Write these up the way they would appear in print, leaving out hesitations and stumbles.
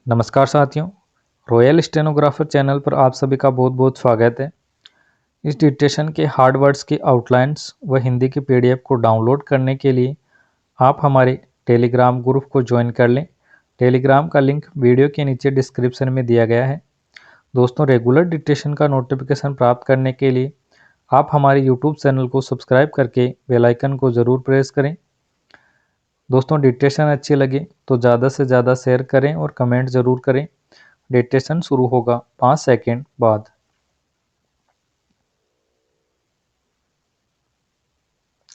नमस्कार साथियों, royal stenographer channel पर आप सभी का बहुत बहुत स्वागत है। इस डिक्टेशन के हार्ड वर्ड्स की आउटलाइंस व हिंदी की पीडीएफ को डाउनलोड करने के लिए आप हमारे टेलीग्राम ग्रुप को ज्वाइन कर लें। टेलीग्राम का लिंक वीडियो के नीचे डिस्क्रिप्शन में दिया गया है। दोस्तों, रेगुलर डिक्टेशन का नोटिफिकेशन प्राप्त करने के लिए आप हमारे यूट्यूब चैनल को सब्सक्राइब करके बेल आइकन को ज़रूर प्रेस करें। दोस्तों, डिक्टेशन अच्छी लगे तो ज़्यादा से ज़्यादा शेयर करें और कमेंट ज़रूर करें। डिक्टेशन शुरू होगा 5 सेकंड बाद।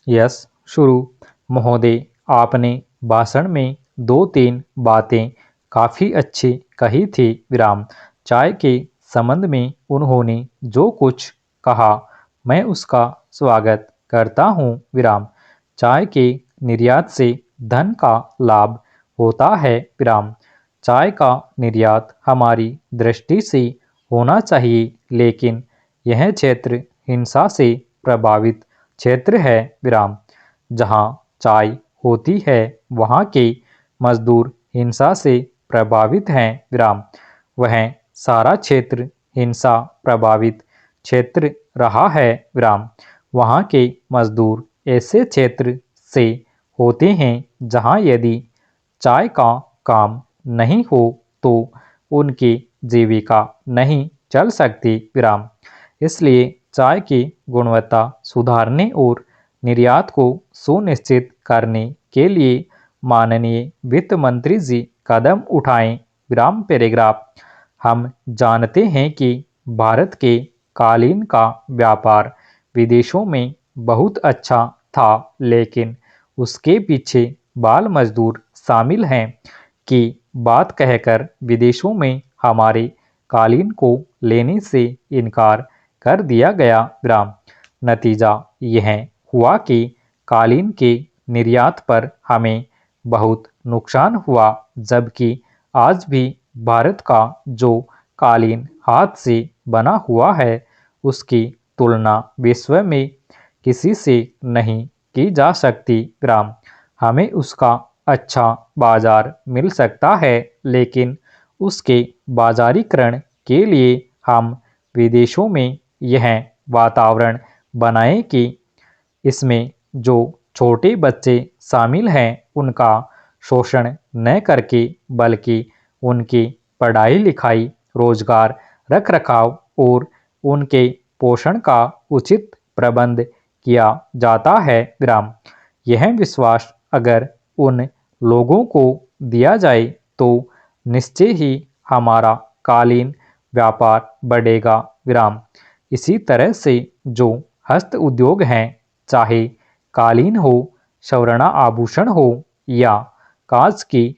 यस, शुरू। महोदय, आपने भाषण में 2-3 बातें काफ़ी अच्छी कही थी। विराम। चाय के संबंध में उन्होंने जो कुछ कहा मैं उसका स्वागत करता हूँ। विराम। चाय के निर्यात से धन का लाभ होता है। विराम। चाय का निर्यात हमारी दृष्टि से होना चाहिए, लेकिन यह क्षेत्र हिंसा से प्रभावित क्षेत्र है। विराम। जहाँ चाय होती है वहाँ के मजदूर हिंसा से प्रभावित हैं। विराम। वह सारा क्षेत्र हिंसा प्रभावित क्षेत्र रहा है। विराम। वहाँ के मजदूर ऐसे क्षेत्र से होते हैं जहाँ यदि चाय का काम नहीं हो तो उनकी जीविका नहीं चल सकती। विराम। इसलिए चाय की गुणवत्ता सुधारने और निर्यात को सुनिश्चित करने के लिए माननीय वित्त मंत्री जी कदम उठाएं। विराम। पैराग्राफ। हम जानते हैं कि भारत के कालीन का व्यापार विदेशों में बहुत अच्छा था, लेकिन उसके पीछे बाल मजदूर शामिल हैं की बात कहकर विदेशों में हमारे कालीन को लेने से इनकार कर दिया गया। विराम। नतीजा यह हुआ कि कालीन के निर्यात पर हमें बहुत नुकसान हुआ, जबकि आज भी भारत का जो कालीन हाथ से बना हुआ है उसकी तुलना विश्व में किसी से नहीं की जा सकती। विराम। हमें उसका अच्छा बाजार मिल सकता है, लेकिन उसके बाजारीकरण के लिए हम विदेशों में यह वातावरण बनाएं कि इसमें जो छोटे बच्चे शामिल हैं उनका शोषण न करके बल्कि उनकी पढ़ाई लिखाई, रोजगार, रखरखाव और उनके पोषण का उचित प्रबंध किया जाता है। विराम। यह विश्वास अगर उन लोगों को दिया जाए तो निश्चय ही हमारा कालीन व्यापार बढ़ेगा। विराम। इसी तरह से जो हस्त उद्योग हैं, चाहे कालीन हो, स्वर्ण आभूषण हो या कांच की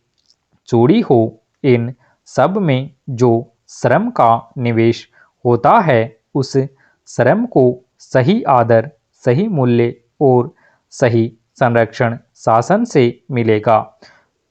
चूड़ी हो, इन सब में जो श्रम का निवेश होता है उस श्रम को सही आदर, सही मूल्य और सही संरक्षण शासन से मिलेगा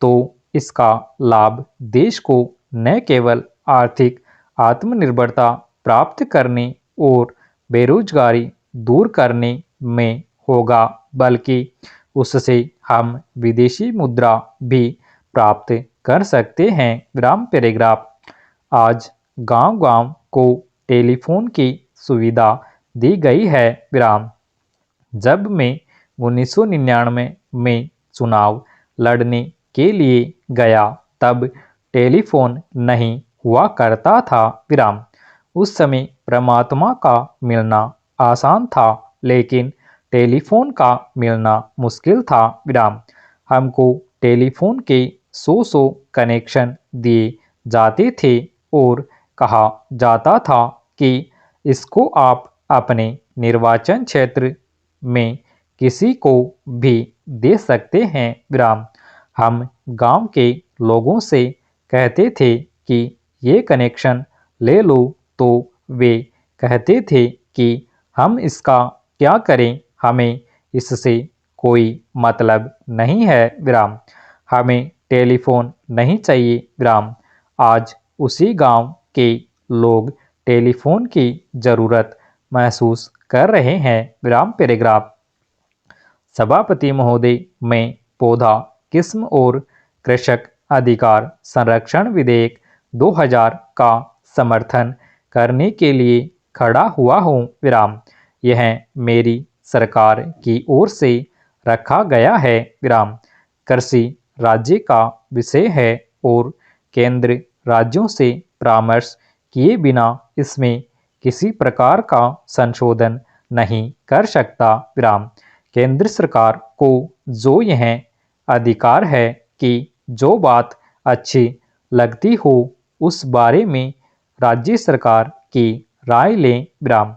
तो इसका लाभ देश को न केवल आर्थिक आत्मनिर्भरता प्राप्त करने और बेरोजगारी दूर करने में होगा, बल्कि उससे हम विदेशी मुद्रा भी प्राप्त कर सकते हैं। विराम। पैराग्राफ। आज गांव-गांव को टेलीफोन की सुविधा दी गई है। विराम। जब मैं 1999 में चुनाव लड़ने के लिए गया तब टेलीफोन नहीं हुआ करता था। विराम। उस समय परमात्मा का मिलना आसान था, लेकिन टेलीफोन का मिलना मुश्किल था। विराम। हमको टेलीफोन के 100 कनेक्शन दिए जाते थे और कहा जाता था कि इसको आप अपने निर्वाचन क्षेत्र में किसी को भी दे सकते हैं। विराम। हम गांव के लोगों से कहते थे कि ये कनेक्शन ले लो तो वे कहते थे कि हम इसका क्या करें, हमें इससे कोई मतलब नहीं है। विराम। हमें टेलीफोन नहीं चाहिए। विराम। आज उसी गांव के लोग टेलीफोन की ज़रूरत महसूस कर रहे हैं। विराम। पैराग्राफ। सभापति महोदय, मैं पौधा किस्म और कृषक अधिकार संरक्षण विधेयक 2000 का समर्थन करने के लिए खड़ा हुआ हूँ विराम। यह मेरी सरकार की ओर से रखा गया है विराम। कृषि राज्य का विषय है और केंद्र राज्यों से परामर्श किए बिना इसमें किसी प्रकार का संशोधन नहीं कर सकता विराम। केंद्र सरकार को जो यह अधिकार है कि जो बात अच्छी लगती हो उस बारे में राज्य सरकार की राय लें विराम।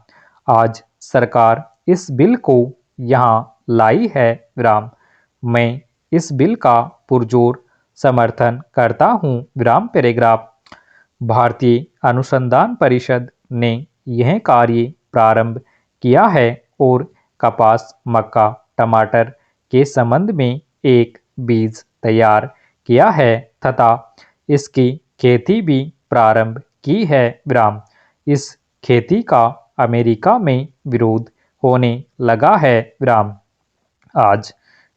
आज सरकार इस बिल को यहाँ लाई है विराम। मैं इस बिल का पुरजोर समर्थन करता हूँ विराम पैराग्राफ। भारतीय अनुसंधान परिषद ने यह कार्य प्रारंभ किया है और कपास, मक्का, टमाटर के संबंध में एक बीज तैयार किया है तथा इसकी खेती भी प्रारंभ की है विराम। इस खेती का अमेरिका में विरोध होने लगा है विराम। आज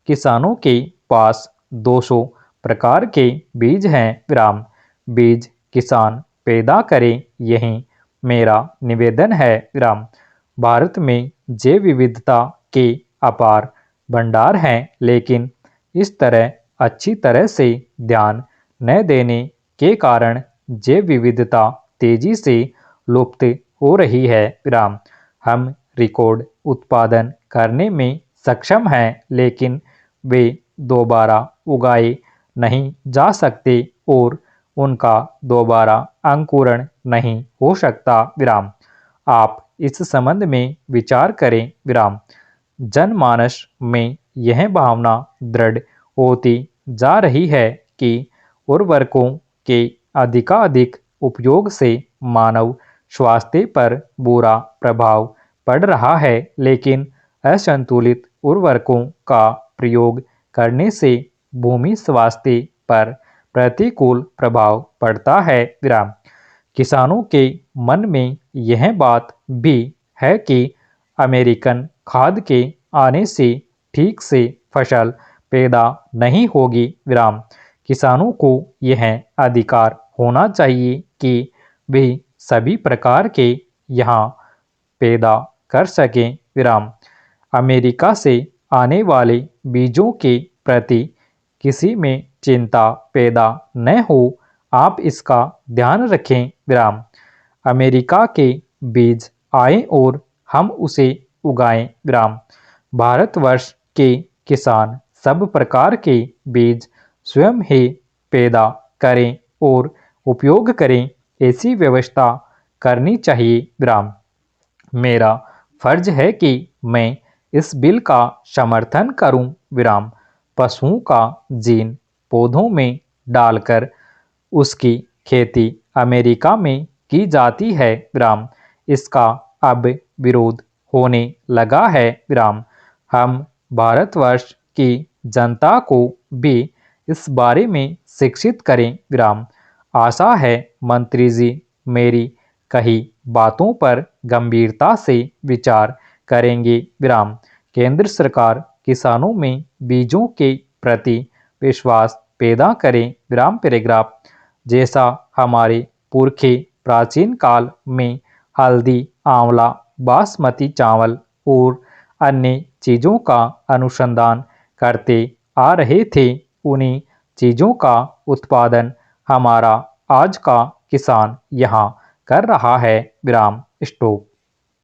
किसानों के पास 200 प्रकार के बीज हैं विराम। बीज किसान पैदा करें, यही मेरा निवेदन है विराम। भारत में जैव विविधता के अपार भंडार हैं, लेकिन इस तरह अच्छी तरह से ध्यान न देने के कारण जैव विविधता तेजी से लुप्त हो रही है विराम। हम रिकॉर्ड उत्पादन करने में सक्षम हैं, लेकिन वे दोबारा उगाए नहीं जा सकते और उनका दोबारा अंकुरण नहीं हो सकता विराम। आप इस संबंध में विचार करें विराम। जनमानस में यह भावना दृढ़ होती जा रही है कि उर्वरकों के अधिकाधिक उपयोग से मानव स्वास्थ्य पर बुरा प्रभाव पड़ रहा है, लेकिन असंतुलित उर्वरकों का प्रयोग करने से भूमि स्वास्थ्य पर प्रतिकूल प्रभाव पड़ता है विराम। किसानों के मन में यह बात भी है कि अमेरिकन खाद के आने से ठीक से फसल पैदा नहीं होगी विराम। किसानों को यह अधिकार होना चाहिए कि वे सभी प्रकार के यहाँ पैदा कर सकें विराम। अमेरिका से आने वाले बीजों के प्रति किसी में चिंता पैदा न हो, आप इसका ध्यान रखें विराम। अमेरिका के बीज आए और हम उसे उगाएं विराम। भारतवर्ष के किसान सब प्रकार के बीज स्वयं ही पैदा करें और उपयोग करें, ऐसी व्यवस्था करनी चाहिए विराम। मेरा फर्ज है कि मैं इस बिल का समर्थन करूं विराम। पशुओं का जीन पौधों में डालकर उसकी खेती अमेरिका में की जाती है विराम। इसका अब विरोध होने लगा है विराम। हम भारतवर्ष की जनता को भी इस बारे में शिक्षित करें विराम। आशा है मंत्री जी मेरी कही बातों पर गंभीरता से विचार करेंगे विराम। केंद्र सरकार किसानों में बीजों के प्रति विश्वास पैदा करें विराम पैराग्राफ। जैसा हमारे पुरखे प्राचीन काल में हल्दी, आंवला, बासमती चावल और अन्य चीज़ों का अनुसंधान करते आ रहे थे, उन्हीं चीज़ों का उत्पादन हमारा आज का किसान यहाँ कर रहा है विराम। स्टॉप।